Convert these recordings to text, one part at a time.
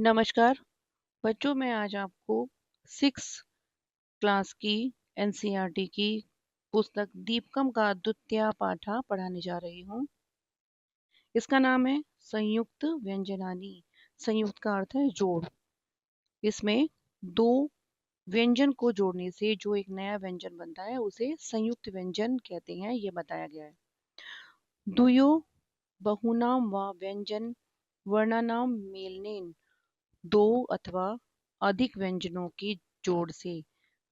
नमस्कार बच्चों, मैं आज आपको 6 क्लास की एनसीईआरटी की पुस्तक दीपकम का द्वितीय पाठा पढ़ाने जा रही हूँ। इसका नाम है संयुक्त व्यंजनानी। संयुक्त का अर्थ है जोड़। इसमें दो व्यंजन को जोड़ने से जो एक नया व्यंजन बनता है उसे संयुक्त व्यंजन कहते हैं, ये बताया गया है। द्वयो बहुनाम व व्यंजन वर्णानाम मेलनेन, दो अथवा अधिक व्यंजनों के जोड़ से।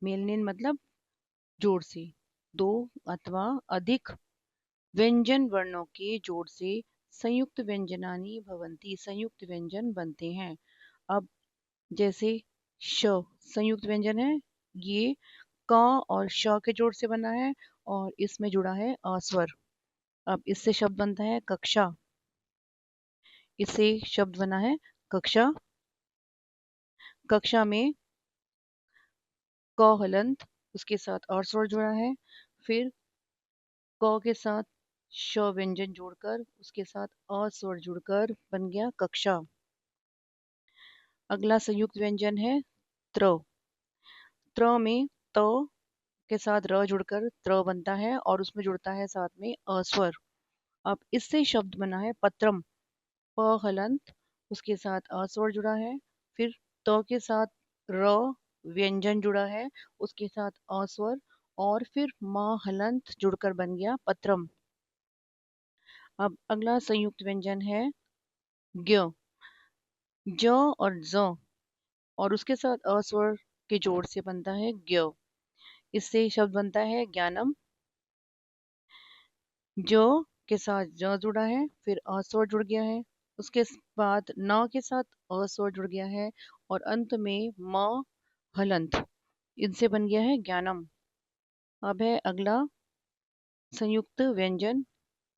मेलनेन मतलब जोड़ से। दो अथवा अधिक व्यंजन वर्णों के जोड़ से संयुक्त व्यंजनानि भवन्ति, संयुक्त व्यंजन बनते हैं। अब जैसे श संयुक्त व्यंजन है, ये क और श के जोड़ से बना है और इसमें जुड़ा है अस्वर। अब इससे शब्द बनता है कक्षा। इससे शब्द बना है कक्षा। कक्षा में क हलंत, उसके साथ और स्वर जुड़ा है। फिर क के साथ श व्यंजन जोड़कर उसके साथ अ स्वर जुड़कर बन गया कक्षा। अगला संयुक्त व्यंजन है त्र। त्र में त के साथ र जुड़कर त्र बनता है और उसमें जुड़ता है साथ में अ स्वर। अब इससे शब्द बना है पत्रम। प हलंत, उसके साथ अ स्वर जुड़ा है। फिर त के साथ र व्यंजन जुड़ा है, उसके साथ अ स्वर और फिर म हलंत जुड़कर बन गया पत्रम। अब अगला संयुक्त व्यंजन है ज्ञ। ज और ज और उसके साथ अ स्वर के जोड़ से बनता है ज्ञ। इससे शब्द बनता है ज्ञानम। ज के साथ ज जुड़ा है, फिर अ स्वर जुड़ गया है, उसके बाद न के साथ अ स्वर जुड़ गया है और अंत में म हलंत, इनसे बन गया है ज्ञानम। अब है अगला संयुक्त व्यंजन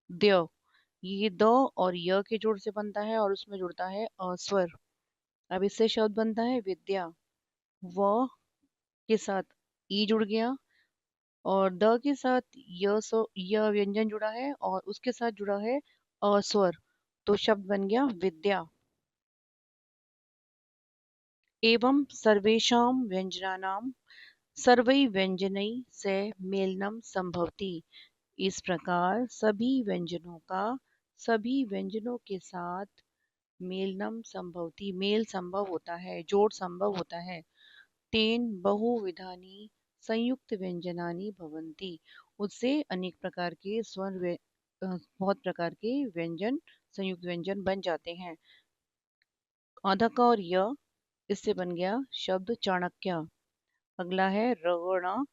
द्य। ये द और य के जोड़ से बनता है और उसमें जुड़ता है अ स्वर। अब इससे शब्द बनता है विद्या। व के साथ ई जुड़ गया और द के साथ य व्यंजन जुड़ा है और उसके साथ जुड़ा है अ स्वर, तो शब्द बन गया विद्या। एवं सर्वेषां व्यंजनानां सर्वै व्यंजनै से मेलनम संभवति। इस प्रकार सभी व्यंजनों का सभी व्यंजनों के साथ मेलनम संभवति, मेल संभव होता है, जोड़ संभव होता है। तेन बहुविधानि संयुक्त व्यंजनानि भवन्ति, उससे अनेक प्रकार के बहुत प्रकार के व्यंजन संयुक्त व्यंजन बन जाते हैं। आधा का और य, इससे बन गया शब्द चाणक्य। अगला है रण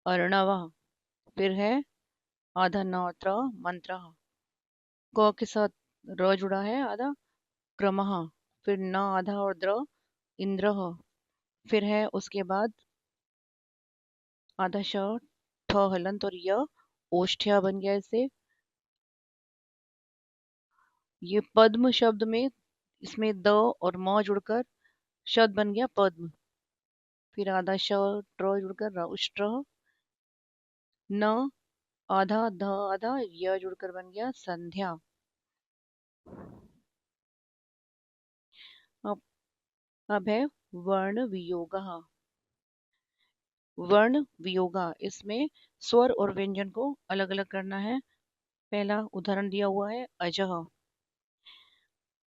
अर्णव। फिर है आधा न त्र मंत्र। क के साथ र जुड़ा है आधा क्रमः। फिर न आधा और द्र इंद्र। फिर है उसके बाद आधा श ठ हलंत और य ओष्ठ्या बन गया इससे। ये पद्म शब्द में इसमें द और म जुड़कर शब्द बन गया पद्म। फिर आधा श ट्र जुड़कर रौष्ट्र। न आधा ध आधा य जुड़कर बन गया संध्या। अब अब है वर्ण वियोगा। वर्ण वियोगा, इसमें स्वर और व्यंजन को अलग अलग करना है। पहला उदाहरण दिया हुआ है अजह।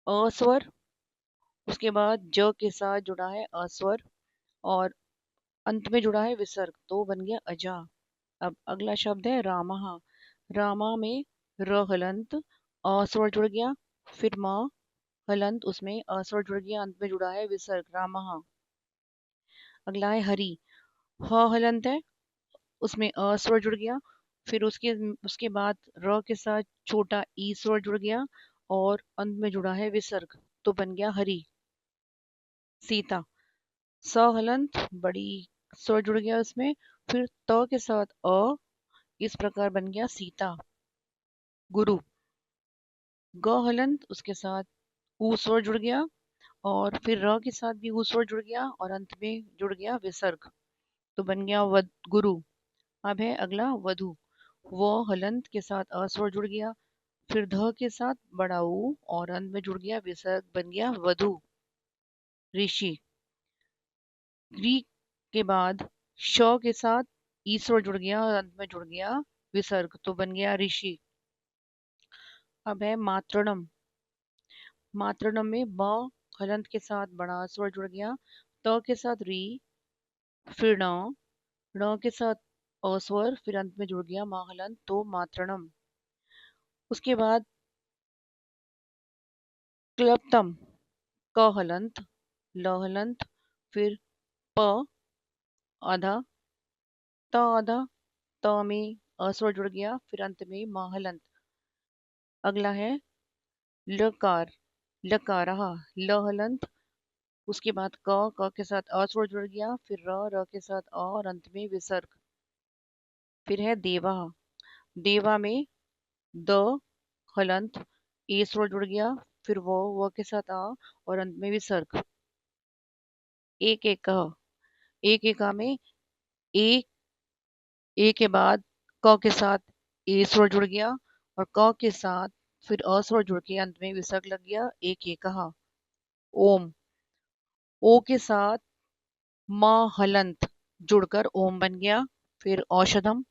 अस्वर, उसके बाद ज के साथ जुड़ा है अस्वर और अंत में जुड़ा है विसर्ग, तो बन गया अजा। अब अगला शब्द है रामः। रामा में र हलंत अ स्वर जुड़ गया, फिर म हलंत, उसमें अ स्वर जुड़ गया, अंत में जुड़ा है विसर्ग रामः। अगला है हरि। ह हलंत है, उसमें अ स्वर जुड़ गया, फिर उसके बाद र के साथ छोटा ई स्वर जुड़ गया और अंत में जुड़ा है विसर्ग, तो बन गया हरि। सीता। स हलंत बड़ी स्वर जुड़ गया उसमें, फिर त के साथ अ, इस प्रकार बन गया सीता। गुरु। ग हलंत, उसके साथ ऊ स्वर जुड़ गया और फिर र के साथ भी ऊ स्वर जुड़ गया और अंत में जुड़ गया विसर्ग, तो बन गया गुरु। अब है अगला वधु। वो हलंत के साथ अ स्वर जुड़ गया, फिर ध के साथ बड़ा ऊ और अंत में जुड़ गया विसर्ग, बन गया वधु। ऋषि। री के बाद श के साथ ईश्वर जुड़ गया और अंत में जुड़ गया विसर्ग, तो बन गया ऋषि। अब है मातृणम। मातृणम में ब हलंत के साथ बड़ा स्वर जुड़ गया, त के साथ री, फिर ण के साथ अस्वर, फिर अंत में जुड़ गया मा हलंत, तो मातृणम। उसके बाद क्लृप्तम। क हलंत, ल हलंत, फिर प आधा, त आधा, त में अस्वर जुड़ गया, फिर अंत में मा हलंत। अगला है लकार। लकारहा। ल हलंत, उसके बाद क के साथ अ स्वर जुड़ गया, फिर र के साथ अ और अंत में विसर्ग। फिर है देवा। देवा में द हलंत, ए स्वर जुड़ गया, फिर वो के साथ आ और अंत में विसर्ग। एक एक एक एका में ए, ए के बाद क के साथ ए स्वर जुड़ गया और क के साथ फिर अ स्वर जुड़ के अंत में विसर्ग लग गया, एक एक ओम। ओ के साथ म हलंत जुड़कर ओम बन गया, फिर औषधम।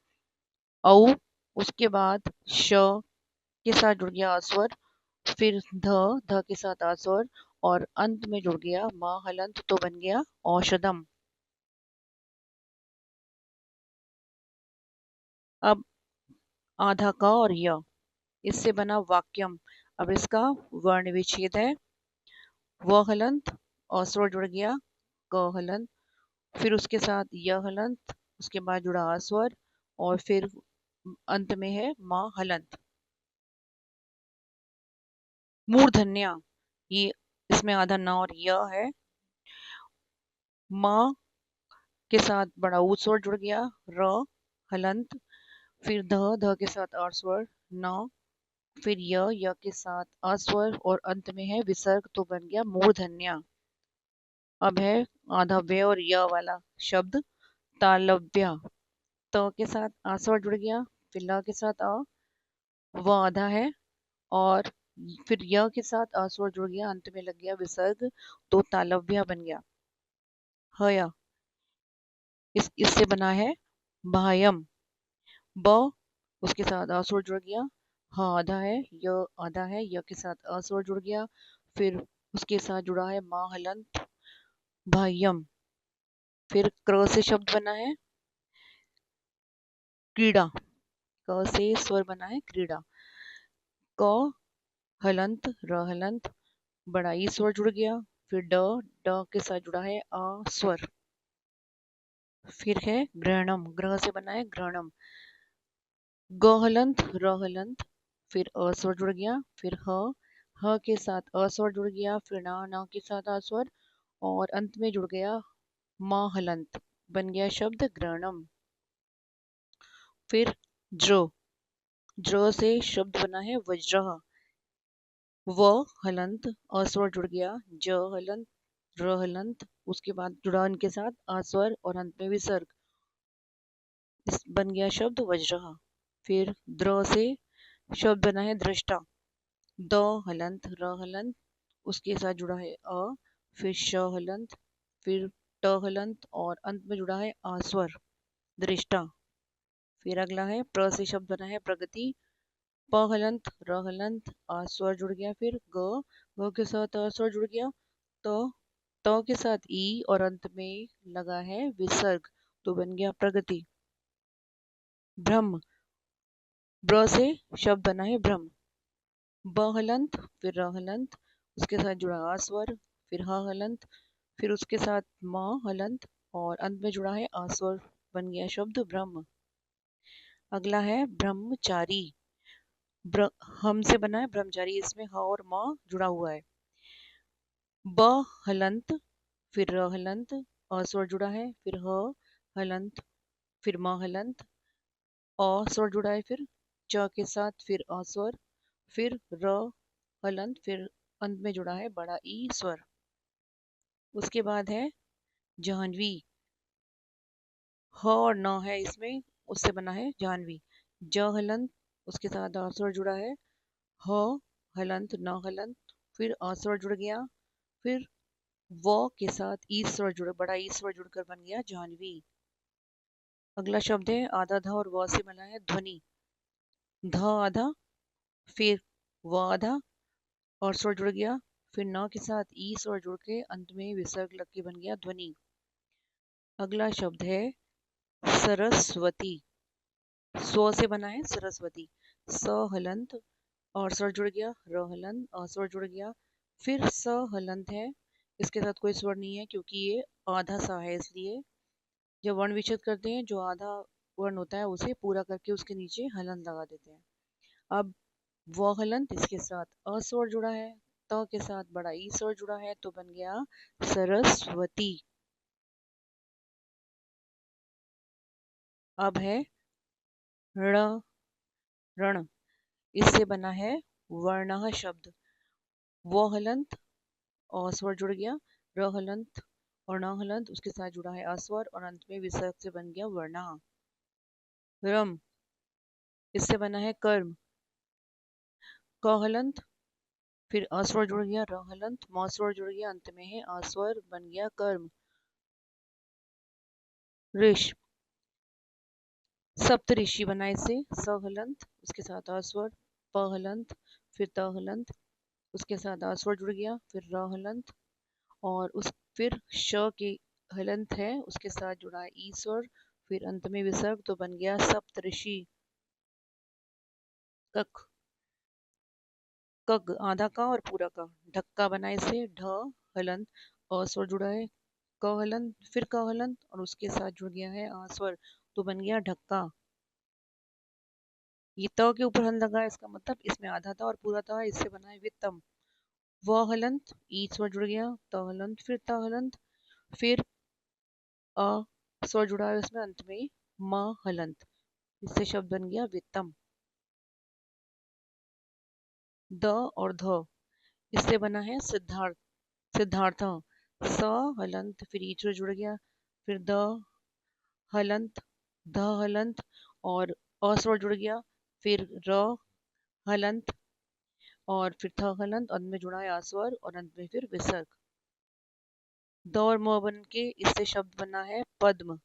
औ, उसके बाद श के साथ जुड़ गया अस्वर, फिर ध के साथ अस्वर और अंत में जुड़ गया म हलंत, तो बन गया औषधम। अब आधा क और य, इससे बना वाक्यम। अब इसका वर्ण विच्छेद है। व हलंत, अस्वर जुड़ गया, क हलंत, फिर उसके साथ य हलंत, उसके बाद जुड़ा अस्वर और फिर अंत में है मा हलंत। मूर्धन्या, ये इसमें आधा न और य है। म के साथ बड़ा ऊ स्वर जुड़ गया, र हलंत, फिर ध के साथ और स्वर न, फिर य के साथ अस्वर और अंत में है विसर्ग, तो बन गया मूर्धन्या। अब है आधा व्य और य वाला शब्द तालव्य। त के साथ आस्वर जुड़ गया, फिर ल के साथ अ, व आधा है और फिर य के साथ अस्वर जुड़ गया, अंत में लग गया विसर्ग, तो तालव्य बन गया। हया, इससे बना है बाह्यम। ब, उसके साथ अस्वर जुड़ गया, ह आधा है, य आधा है, य के साथ अस्वर जुड़ गया, फिर उसके साथ जुड़ा है मा हलंत, बाह्यम। फिर क्र से शब्द बना है क्रीड़ा। क से स्वर बना है क्रीड़ा। क हलंत, र हलंत, बड़ा ई स्वर जुड़ गया, फिर ड के साथ जुड़ा है अ स्वर। फिर है ग्रहणम। ग्रह से बना है ग्रहणम। ग हलंत, र हलंत, फिर अ स्वर जुड़ गया, फिर ह के साथ अ स्वर जुड़ गया, फिर न के साथ आ स्वर और अंत में जुड़ गया म हलंत, बन गया शब्द ग्रहणम। फिर ज्र। ज्र से शब्द बना है वज्रह। व हलंत, अ स्वर जुड़ गया, ज हलंत, र हलंत, उसके बाद जुड़ा इनके साथ आस्वर और अंत में विसर्ग, इस बन गया शब्द वज्रह। फिर द्र से शब्द बना है दृष्टा। द हलंत, र हलंत, उसके साथ जुड़ा है अ, फिर श हलंत, फिर ट हलंत और अंत में जुड़ा है आस्वर, दृष्टा। फिर अगला है प्र से शब्द बना है प्रगति। प हलंत, र हलंत, आ स्वर जुड़ गया, फिर ग के साथ अ स्वर जुड़ गया, तो के साथ ई और अंत में लगा है विसर्ग, तो बन गया प्रगति। ब्रह्म। ब्र से शब्द बना है ब्रह्म। ब हलंत, फिर र हलंत, उसके साथ जुड़ा आ स्वर, फिर ह हलंत, फिर उसके साथ म हलंत और अंत में जुड़ा है आ स्वर, बन गया शब्द ब्रह्म। अगला है ब्रह्मचारी। हम से बना है ब्रह्मचारी, इसमें ह और म जुड़ा हुआ है। ब हलंत, फिर र हलंत, अ स्वर जुड़ा है, फिर ह हलंत, फिर म हलंत, अ स्वर जुड़ा है, फिर च के साथ फिर अ स्वर, फिर र हलंत, फिर अंत में जुड़ा है बड़ा ई स्वर। उसके बाद है जाह्नवी। ह और न है इसमें, उससे बना है जाह्नवी। ज हलंत, उसके साथ अ स्वर जुड़ा है, ह हलंत, न हलंत, फिर अ स्वर जुड़ गया, फिर वो के साथ ई स्वर जुड़, बड़ा ई स्वर जुड़कर बन गया जाह्नवी। अगला शब्द है आधा ध और व से बना है ध्वनि। ध आधा, फिर व आधा और स्वर जुड़ गया, फिर न के साथ ई स्वर जुड़ के अंत में विसर्ग लग के बन गया ध्वनि। अगला शब्द है सरस्वती। स्व से बना है सरस्वती। स हलंत और स्वर जुड़ गया, र हलंत और स्वर जुड़ गया, फिर स हलंत है, इसके साथ कोई स्वर नहीं है क्योंकि ये आधा सा है, इसलिए जब वर्ण विच्छेद करते हैं जो आधा वर्ण होता है उसे पूरा करके उसके नीचे हलंत लगा देते हैं। अब वो हलंत, इसके साथ अ स्वर जुड़ा है, त के साथ बड़ा ई स्वर जुड़ा है तो बन गया सरस्वती। अब है ण, रण। इससे बना है वर्णः शब्द। वो हलंत और स्वर जुड़ गया, र हलंत और न हलंत, उसके साथ जुड़ा है अस्वर और अंत में विसर्ग से बन गया वर्णः। रम, इससे बना है कर्म। क हलंत, फिर अस्वर जुड़ गया, र हलंत, म स्वर जुड़ गया, अंत में है अस्वर, बन गया कर्म। ऋष, सप्त ऋषि बना इससे। स हलंत, उसके साथ अस्वर, प हलंत, फिर त हलंत, उसके साथ अस्वर जुड़ गया, फिर र हलंत और उस फिर श के हलंत है, उसके साथ जुड़ा है ई स्वर, फिर अंत में विसर्ग तो बन गया सप्तऋषि। कक, कग आधा का और पूरा का, ढक्का बना इसे। ढ हलंत, अ स्वर जुड़ा है, क हलंत, फिर क हलंत और उसके साथ जुड़ गया है आ स्वर तो बन गया ढक्का। ये त के ऊपर हल लगा, इसका मतलब इसमें आधा था और पूरा था, इससे बना है वित्तम। व हलंत, ई स्वर जुड़ गया, त हलंत, फिर त हलंत, फिर अ स्वर जुड़ा है इसमें, अंत में म हलंत, इससे शब्द बन गया वित्तम। द और ध, इससे बना है सिद्धार्थ, सिद्धार्थ। स हलंत, फिर ईश्वर जुड़ गया, फिर द हलंत, ध हलंत और अ स्वर जुड़ गया, फिर र हलंत और फिर थ हलंत, अंत में जुड़ा है आस्वर और अंत में फिर विसर्ग। द और म बन के इससे शब्द बना है पद्म।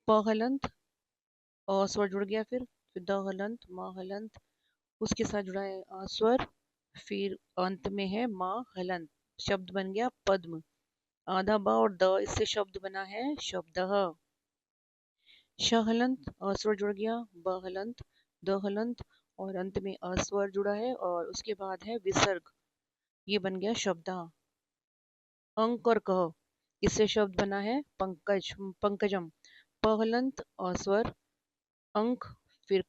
प हलंत, अ स्वर जुड़ गया, फिर द हलंत, म हलंत, उसके साथ जुड़ा है स्वर, फिर अंत में है म हलंत, शब्द बन गया पद्म। आधा ब और द, इससे शब्द बना है शब्दः। श हलंत, अ स्वर जुड़ गया, ब हलंत, द हलंत और अंत में अस्वर जुड़ा है और उसके बाद है विसर्ग, ये बन गया शब्दः। अंक और कह, इससे शब्द बना है पंकज, पंकजम। प हलंत, अ स्वर, अंक, फिर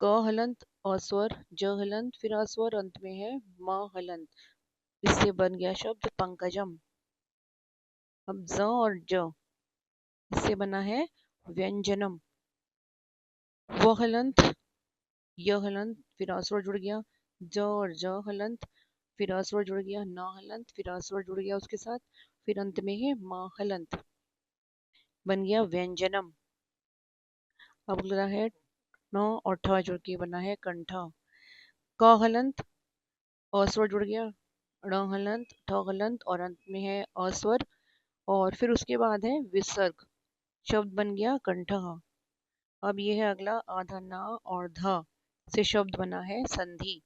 क हलंत, अस्वर, ज हलंत, फिर अस्वर, अंत में है म हलंत, इससे बन गया शब्द पंकजम। अब ज और ज, इससे बना है व्यंजनम। व हलंत, य हलंत, फिर अस्वर जुड़ गया, ज और ज हलंत, फिर अस्वर जुड़ गया, न हलंत, फिर अस्वर जुड़ गया उसके साथ, फिर अंत में है म हलंत, बन गया व्यंजनम। अब अगला है न और ठ जुड़ के बना है कंठ। क हलंत, अस्वर जुड़ गया, ण हलंत, ठ हलंत और अंत में है अस्वर और फिर उसके बाद है विसर्ग, शब्द बन गया कंठ। अब ये है अगला आधा न और ध से शब्द बना है संधि।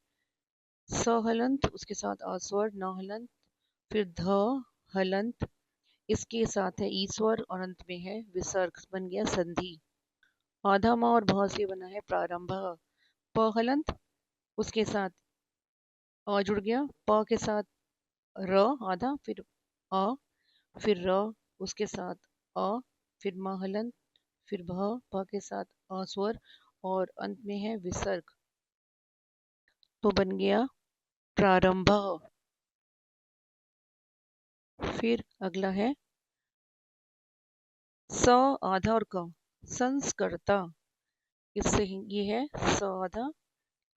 स हलंत, उसके साथ अस्वर, न हलंत, फिर ध हलंत, इसके साथ है ईश्वर और अंत में है विसर्ग, बन गया संधि। आधा म और भ से बना है प्रारंभ। प हलंत, उसके साथ अ जुड़ गया, प के साथ र आधा, फिर अ, फिर र, उसके साथ अ, फिर म हलंत, फिर भ, प के साथ अ स्वर और अंत में है विसर्ग, तो बन गया प्रारंभ। फिर अगला है स आधा और क, संस्कर्ता। इससे ये है स आधा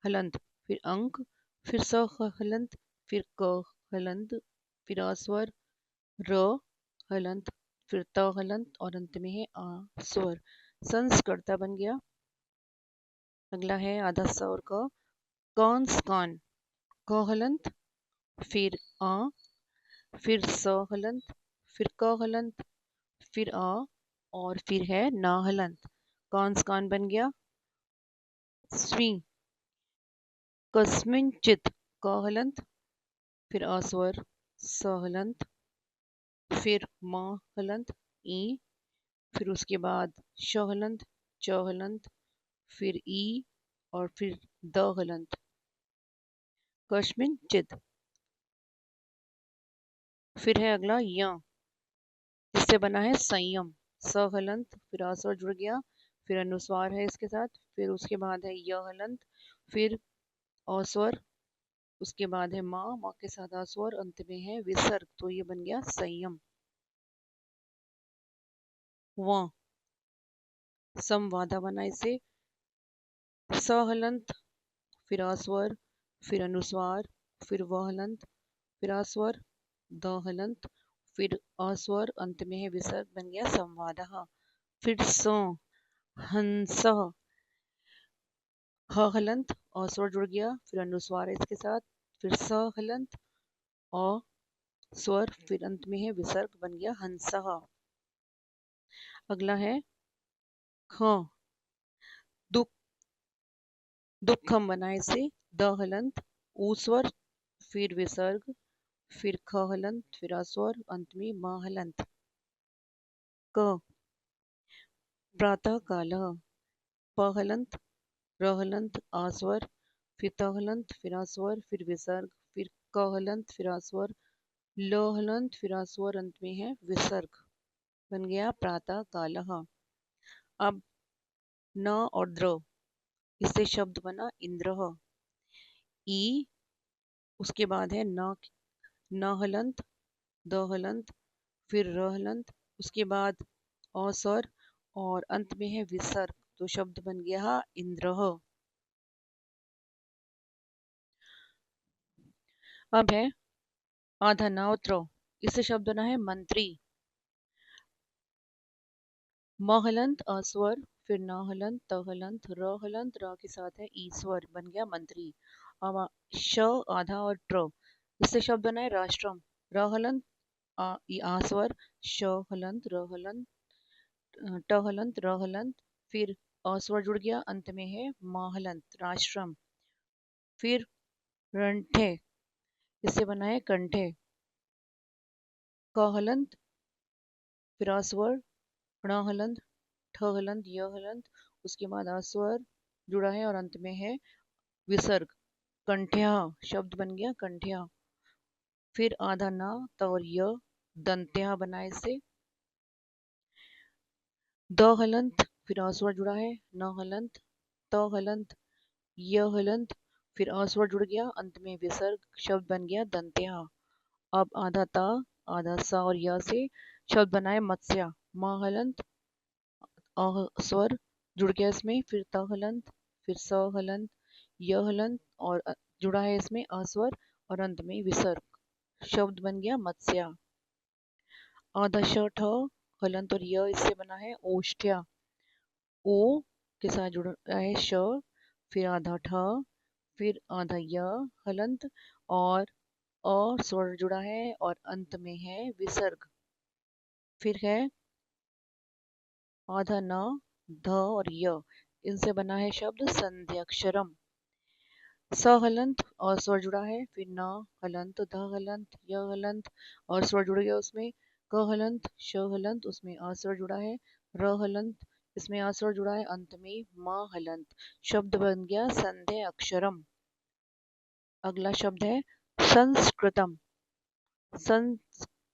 हलंत, फिर अंक, फिर स हलंत, फिर क हलंत, फिर अस्वर, र हलंत, फिर त हलंत और अंत में है आ स्वर, संस्कर्ता बन गया। अगला है आधा स और क, कंस कान। क हलंत, फिर अ, फिर स हलंत, फिर क हलंत, फिर और फिर है ना हलंत। कौन स कौन बन गया? स्वी। कस्मिंचित क हलंत, फिर अस्वर स हलंत, फिर म हलंत ई, फिर उसके बाद श हलंत च हलंत, फिर ई और फिर द हलंत। कस्मिंचित। फिर है अगला य, इससे बना है संयम। स हलंत, फिर अस्वर जुड़ गया, फिर अनुस्वार है इसके साथ, फिर उसके बाद है य हलंत, फिर अस्वर, उसके बाद है माँ, माँ के साथ अस्वर, अंत में है विसर्ग, तो ये बन गया संयम। व संवादा बना इसे। स हलंत, फिर अस्वर, फिर अनुस्वार, फिर व हलंत, फिर अस्वर, द हलंत, फिर अस्वर, अंत में है विसर्ग, बन गया संवादः। फिर स हंस, ह हलंत, अस्वर जुड़ गया, फिर अनुस्वार है इसके साथ, फिर स हलंत और स्वर, फिर अंत में है विसर्ग, बन गया हंसः। अगला है ख, दुख, दुखम बनाए से। द हलंत, ऊ स्वर, फिर विसर्ग, फिर ख हलंत, फिर अस्वर, अंत में म हलंत। क प्रातः कालः। प हलंत, र हलंत, अस्वर, फिर त हलंत, फिर अस्वर, फिर विसर्ग, फिर क हलंत, फिर अस्वर, ल हलंत, फिर अस्वर, अंत में है विसर्ग, बन गया प्रातः कालः। अब न और द्र, इससे शब्द बना इंद्रः। ई, उसके बाद है न हलंत, द हलंत, फिर र हलंत, उसके बाद अस्वर और अंत में है विसर्ग, तो शब्द बन गया इंद्रः। अब है आधा न और त्र, इससे शब्द बना है मंत्री। म हलंत अस्वर, फिर न हलंत, त हलंत, र हलंत, र के साथ है ईश्वर, बन गया मंत्री। अब श आधा और ट्र, इससे शब्द बना है राष्ट्रम। र हलंत, आस्वर, श हलंत, र हलंत, ट हलंत, र हलंत, फिर अस्वर जुड़ गया, अंत में है म हलंत, राष्ट्रम। फिर रंठे, इससे बना है कंठे। क हलंत, फिर अस्वर, ण हलंत, ठ हलंत, य हलंत, उसके बाद अस्वर जुड़ा है और अंत में है विसर्ग, कंठ्या, शब्द बन गया कंठ्या। फिर आधा न त और य, दंत्या बनाए से। द हलंत, फिर अस्वर जुड़ा है, न हलंत, त हलंत, य हलंत, फिर अस्वर जुड़ गया, अंत में विसर्ग, शब्द बन गया दंत्या। अब आधा ता, आधा सा और य से शब्द बनाए मत्स्या। म हलंत, स्वर जुड़ गया इसमें, फिर त हलंत, फिर स हलंत, य हलंत और जुड़ा है इसमें अस्वर और अंत में विसर्ग, शब्द बन गया मत्स्या। आधा श ठ हलंत और य, इससे बना है ओष्ठ्या। ओ के साथ जुड़ा है श, फिर आधा ठ, फिर आधा य हलंत और स्वर जुड़ा है और अंत में है विसर्ग। फिर है आधा न, ध और य, इनसे बना है शब्द संध्याक्षरम। स हलंत और स्वर जुड़ा है, फिर न हलंत, ध हलंत, य हलंत और स्वर जुड़ गया उसमें, क हलंत, श हलंत, उसमें अस्वर जुड़ा है, र हलंत, इसमें अस्वर जुड़ा है, अंत में म हलंत, शब्द बन गया संध्या अक्षरम। अगला शब्द है संस्कृतम। सं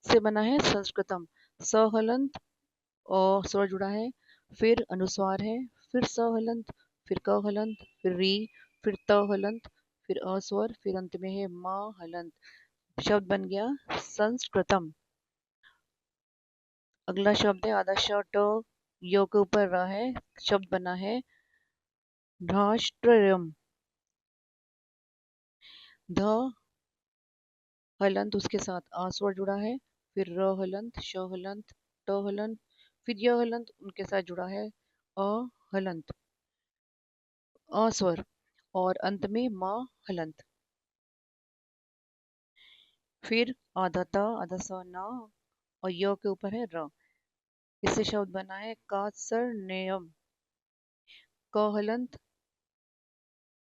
से बना है संस्कृतम। स हलंत और स्वर जुड़ा है, फिर अनुस्वार है, फिर स हलंत, फिर क हलंत, फिर री, फिर त हलंत, फिर अस्वर, फिर अंत में है म हलंत, शब्द बन गया संस्कृतम। अगला शब्द है आधा श ट य के ऊपर र है, शब्द बना है धाष्ट्रयम। ध हलंत, उसके साथ अस्वर जुड़ा है, फिर र हलंत, श हलंत, ट हलंत, फिर य हलंत, उनके साथ जुड़ा है अ हलंत, अस्वर और अंत में म हलंत। फिर आधा त, आधा स न, और य के ऊपर है र। इससे शब्द बना है कात्सर्णयम। क हलंत,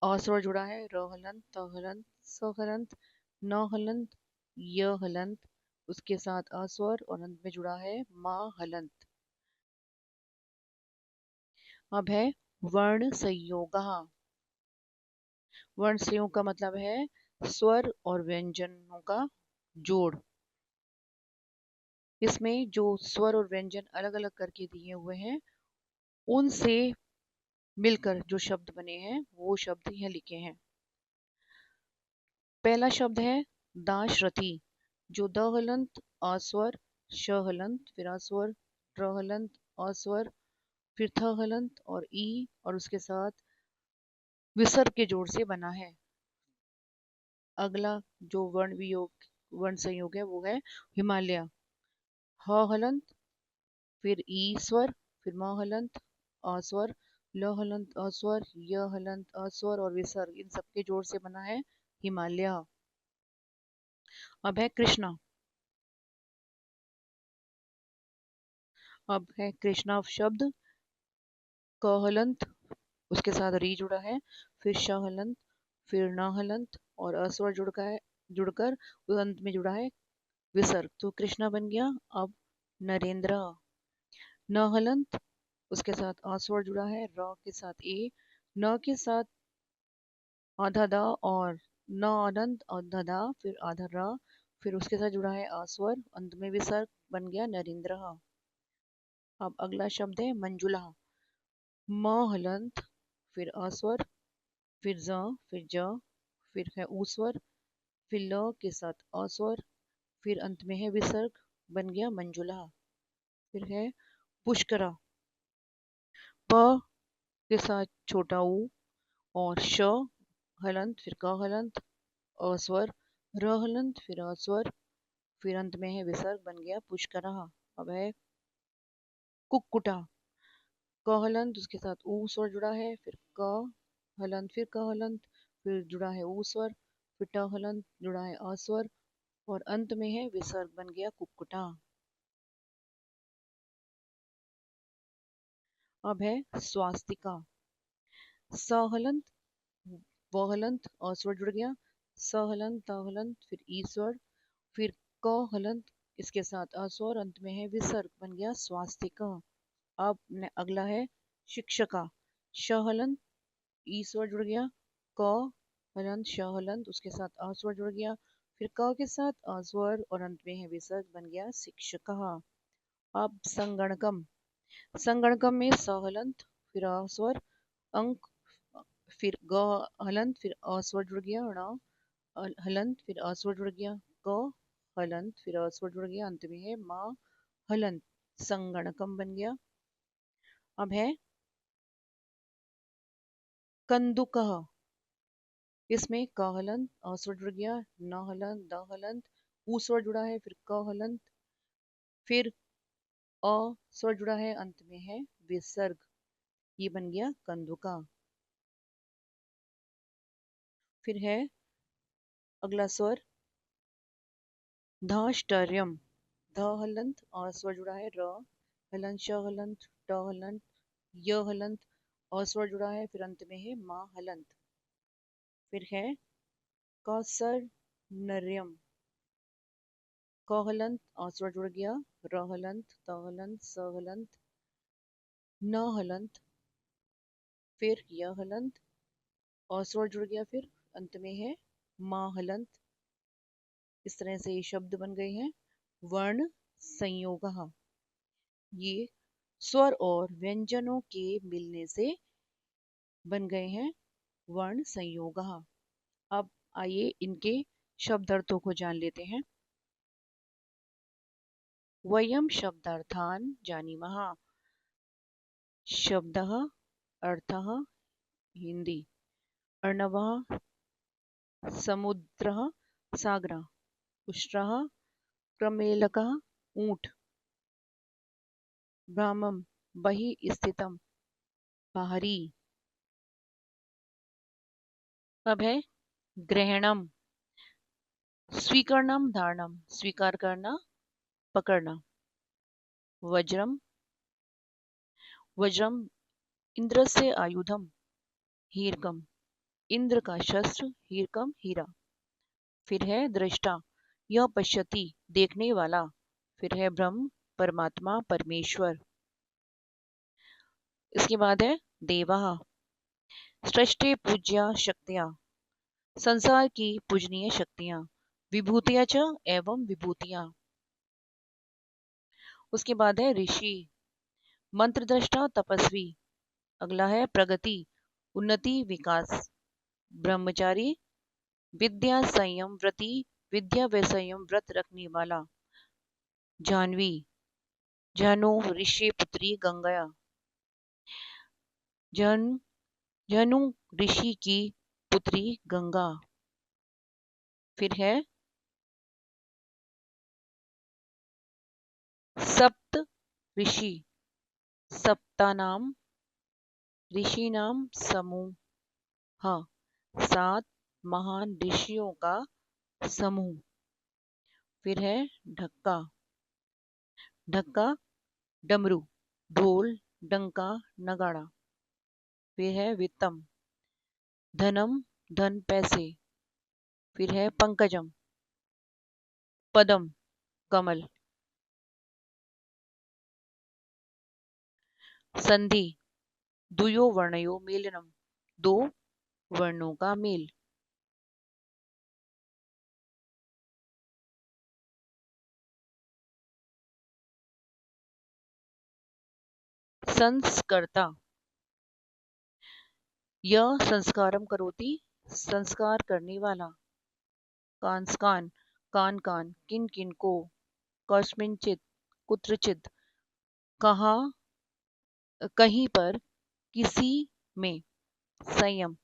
अ स्वर जुड़ा है, र हलंत, त हलंत, स हलंत, न हलंत, य हलंत, उसके साथ अस्वर और अंत में जुड़ा है मा हलंत। अब है वर्ण संयोग। वर्ण संयोग का मतलब है स्वर और व्यंजनों का जोड़। इसमें जो स्वर और व्यंजन अलग अलग करके दिए हुए हैं उनसे मिलकर जो शब्द बने हैं वो शब्द यहाँ लिखे हैं। पहला शब्द है दाशरथी, जो द हलंत, अस्वर, श हलंत, फिर अस्वर, र हलंत, अस्वर, फिर थ हलंत और ई और उसके साथ विसर्ग के जोड़ से बना है। अगला जो वर्ण संयोग है वो है हिमालय। ह हलंत, फिर ई स्वर, फिर म हलंत, अस्वर, ल हलंत, अस्वर, य हलंत, अस्वर और विसर्ग, इन सबके जोड़ से बना है हिमालय। अब है कृष्णा। अब है कृष्णा शब्द। क हलंत, उसके साथ री जुड़ा है, फिर श हलंत, फिर न हलंत और अस्वर जुड़कर उस अंत में जुड़ा है विसर्ग, तो कृष्णा बन गया। अब नरेंद्र। न हलंत, उसके साथ अस्वर जुड़ा है, र के साथ ए, न के साथ आधा दा और न अनंत आधा दा, फिर आधा र, फिर उसके साथ जुड़ा है अस्वर, अंत में विसर्ग, बन गया नरेंद्र। अब अगला शब्द है मंजुला। म हलंत, फिर अस्वर, फिर ज, फिर ज, फिर है ऊस्वर, फिर ल के साथ अस्वर, फिर अंत में है विसर्ग, बन गया मंजुला। फिर है पुष्करा। प के साथ छोटा ऊ और श हलंत, फिर क हलंत, अस्वर, र हलंत, फिर अस्वर, फिर अंत में है विसर्ग, बन गया पुष्करा। अब है कुक्कुटा। क हलंत, उसके साथ ऊ स्वर जुड़ा है, फिर क हलंत, फिर क हलंत, फिर जुड़ा है ऊ स्वर, फिर ट हलंत, जुड़ा है अस्वर और अंत में है विसर्ग, बन गया कुक्कुटा। अब है स्वास्तिका। स हलंत, व हलंत, अस्वर जुड़ गया, स हलंत, त हलंत, फिर ई स्वर, फिर क हलंत, इसके साथ अस्वर, अंत में है विसर्ग, बन गया स्वास्तिका। अब अगला है शिक्षका। श हलंत, ई स्वर जुड़ गया, क हलंत, श हलंत, उसके साथ अ स्वर जुड़ गया, फिर क के साथ अ स्वर और अंत में है विसर्ग, बन गया शिक्षकः। अब संगणकम। संगणकम में स हलंत, फिर अ स्वर, अंक, फिर ग हलंत, फिर अ स्वर जुड़ गया, ण हलंत, फिर अ स्वर जुड़ गया, क हलंत, फिर अ स्वर जुड़ गया, अंत में है म हलंत, संगणकम बन गया। अब है कंदुकः। इसमें क हलंत, अ स्वर जुड़ गया, न हलंत, द हलंत, ऊ स्वर जुड़ा है, फिर क हलंत, फिर अ स्वर जुड़ा है, अंत में है विसर्ग, ये बन गया कंदुका। फिर है अगला स्वर धाष्टर्यम। ध हलंत, अ स्वर जुड़ा है, र हलंत, श हलंत, ट हलंत, य हलंत, अ स्वर जुड़ा है, फिर अंत में है मा हलंत। फिर है कौसर नर्यम। क हलंत, अ स्वर जुड़ गया, र हलंत, त हलंत, स हलंत, न हलंत, फिर य हलंत, अ स्वर जुड़ गया, फिर अंत में है मा हलंत। इस तरह से ये शब्द बन गए हैं वर्ण संयोग। ये स्वर और व्यंजनों के मिलने से बन गए हैं वर्ण संयोग। अब आइए इनके शब्द अर्थों को जान लेते हैं। वयम शब्दार्थान जानीमः। शब्दः, अर्थः, हिंदी। अर्णवः, समुद्रः, सागरः। उष्ट्रः, प्रमेलकः, ऊंट। भ्रामं, बहिः स्थितम्, बाहरी। अब है ग्रहणम। स्वीकरणम धारणम, स्वीकार करना, पकड़ना। वज्रम, वज्रम इंद्रस्य आयुधम, हीरकम इंद्र का शस्त्र, हीरकम हीरा। फिर है दृष्टा, यह पश्यति देखने वाला। फिर है ब्रह्म, परमात्मा परमेश्वर। इसके बाद है देवा, सृष्टि पूज्या शक्तियां, संसार की पूजनीय शक्तियां। विभूतियां च एवं विभूतियां। उसके बाद है ऋषि, मंत्रद्रष्टा तपस्वी। अगला है प्रगति, उन्नति विकास। ब्रह्मचारी, विद्या संयम व्रति, विद्या व संयम व्रत रखने वाला। जानवी, जनु ऋषि पुत्री गंगा, जन जनु ऋषि की पुत्री गंगा। फिर है सप्त ऋषि, सप्तानाम ऋषि नाम समूह, हाँ 7 महान ऋषियों का समूह। फिर है ढक्का, ढक्का डमरू, ढोल डंका नगाड़ा। फिर है वित्तम, धनम धन पैसे। फिर है पंकजम, पदम कमल। संधि, दुयो वर्णयो मेलनम, 2 वर्णों का मेल। संस्कर्ता, यह संस्कारम करोति, संस्कार करने वाला। कांस्कान, कान कान, किन किन को। कस्मिंचित, कुत्रचित, कहाँ कहीं पर, किसी में। संयम,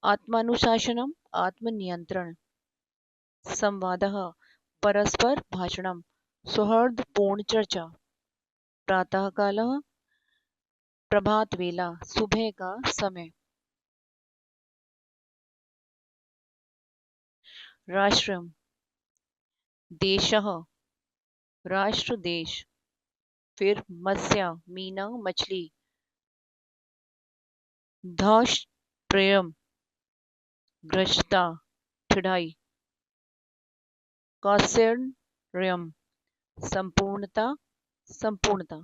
आत्मानुशासनम आत्मनियंत्रण। संवादः, परस्पर भाषणम, सौहार्द पूर्ण चर्चा। प्रातः कालः, प्रभात वेला, सुबह का समय। राष्ट्रम, देशः, राष्ट्र देश। फिर मत्स्य, मीना मछली। धौष प्रेम, भ्रष्टता ठिठाई। कौशल्यम, संपूर्णता संपूर्णता।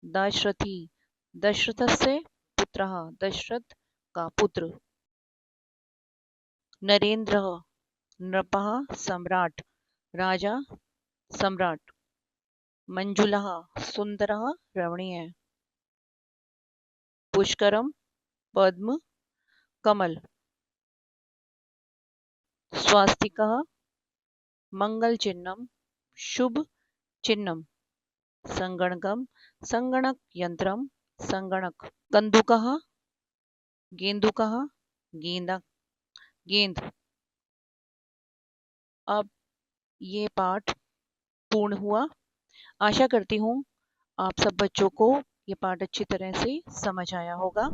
दाशरथी, दशरथस्य पुत्रः, दशरथ का पुत्र। नरेंद्र, नृपः सम्राट, राजा सम्राट। मंजुलः, सुंदरः रमणीय। पुष्करम, पद्म कमल। स्वास्तिकः, मंगल चिन्हम, शुभ चिन्हम। संगणकम, संगणक यंत्रम, संगणक। कंदुकः, गेंदुकः, गेंदा गेंद। अब ये पाठ पूर्ण हुआ। आशा करती हूँ आप सब बच्चों को ये पाठ अच्छी तरह से समझ आया होगा।